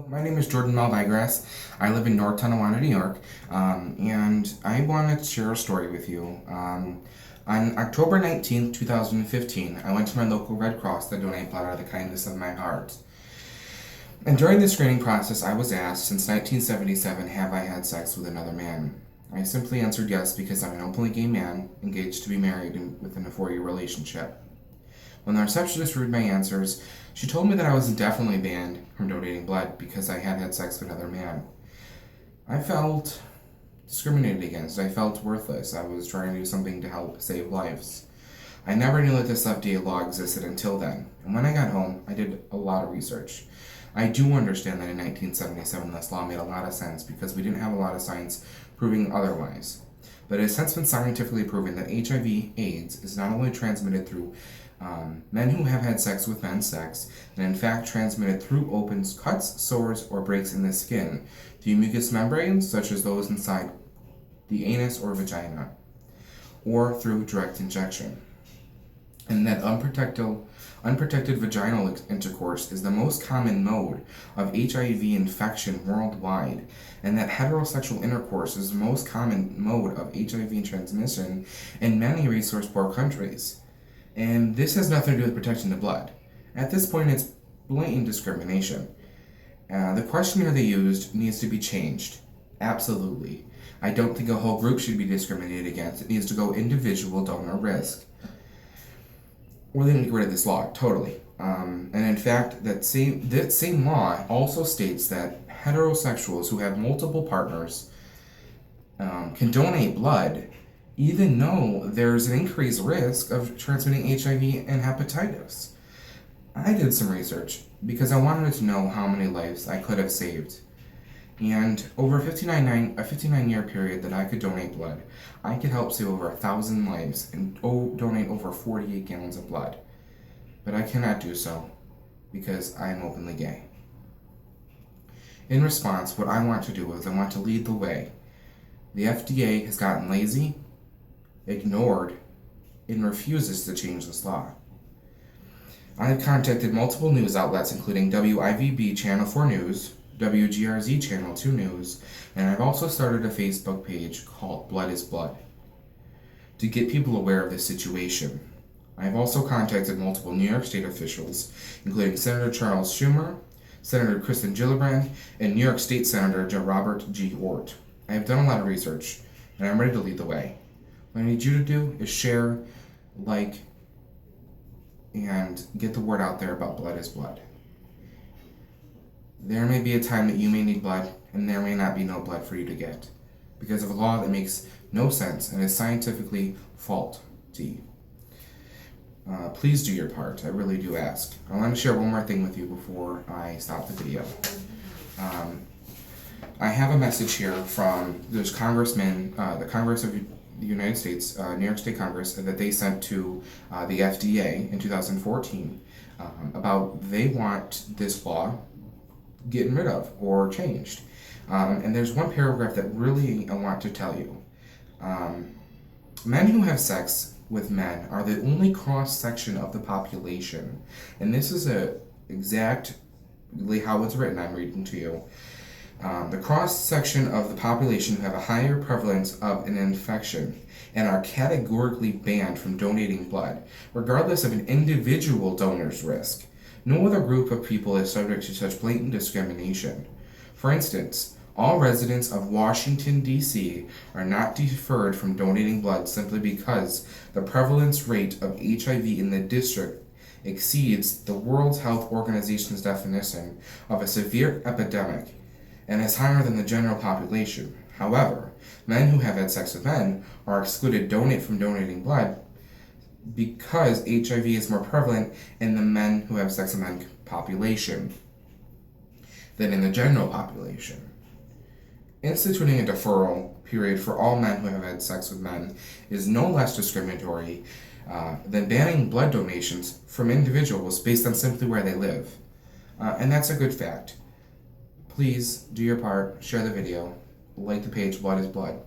My name is Jordan Malvigras. I live in North Tonawanda, New York, and I wanted to share a story with you. On October 19th, 2015, I went to my local Red Cross to donate blood out of the kindness of my heart. And during the screening process, I was asked, since 1977, have I had sex with another man? I simply answered yes because I'm an openly gay man, engaged to be married within a 4-year relationship. When the receptionist read my answers, she told me that I was indefinitely banned from donating blood because I had had sex with another man. I felt discriminated against. I felt worthless. I was trying to do something to help save lives. I never knew that this FDA law existed until then. And when I got home, I did a lot of research. I do understand that in 1977 this law made a lot of sense because we didn't have a lot of science proving otherwise. But it has since been scientifically proven that HIV/AIDS is not only transmitted through men who have had sex with men's sex, and in fact transmitted through open cuts, sores, or breaks in the skin, through mucous membranes such as those inside the anus or vagina, or through direct injection. And that unprotected vaginal intercourse is the most common mode of HIV infection worldwide, and that heterosexual intercourse is the most common mode of HIV transmission in many resource-poor countries. And this has nothing to do with protecting the blood. At this point, it's blatant discrimination. The questionnaire they used needs to be changed. Absolutely. I don't think a whole group should be discriminated against. It needs to go individual donor risk. Or they need to get rid of this law, totally. And in fact, that same law also states that heterosexuals who have multiple partners can donate blood even though there's an increased risk of transmitting HIV and hepatitis. I did some research because I wanted to know how many lives I could have saved. And over a 59-year period that I could donate blood, I could help save over 1,000 lives and donate over 48 gallons of blood. But I cannot do so because I am openly gay. In response, what I want to do is I want to lead the way. The FDA has gotten lazy, ignored, and refuses to change this law. I have contacted multiple news outlets including WIVB Channel 4 News, WGRZ Channel 2 News, and I've also started a Facebook page called Blood is Blood to get people aware of this situation. I have also contacted multiple New York State officials, including Senator Charles Schumer, Senator Kristen Gillibrand, and New York State Senator Robert G. Hort. I have done a lot of research, and I'm ready to lead the way. What I need you to do is share, like, and get the word out there about Blood is Blood. There may be a time that you may need blood, and there may not be no blood for you to get, because of a law that makes no sense and is scientifically faulty. Please do your part. I really do ask. I want to share one more thing with you before I stop the video. I have a message here from those congressmen, the Congress of the United States, New York State Congress, that they sent to the FDA in 2014 about they want this law getting rid of or changed. And there's one paragraph that really I want to tell you. Men who have sex with men are the only cross-section of the population. And this is exactly how it's written. I'm reading to you. The cross-section of the population who have a higher prevalence of an infection and are categorically banned from donating blood, regardless of an individual donor's risk. No other group of people is subject to such blatant discrimination. For instance, all residents of Washington, D.C. are not deterred from donating blood simply because the prevalence rate of HIV in the district exceeds the World Health Organization's definition of a severe epidemic and is higher than the general population. However, men who have had sex with men are excluded from donating blood because HIV is more prevalent in the men who have sex with men population than in the general population. Instituting a deferral period for all men who have had sex with men is no less discriminatory than banning blood donations from individuals based on simply where they live. And that's a good fact. Please do your part, share the video, like the page Blood is Blood.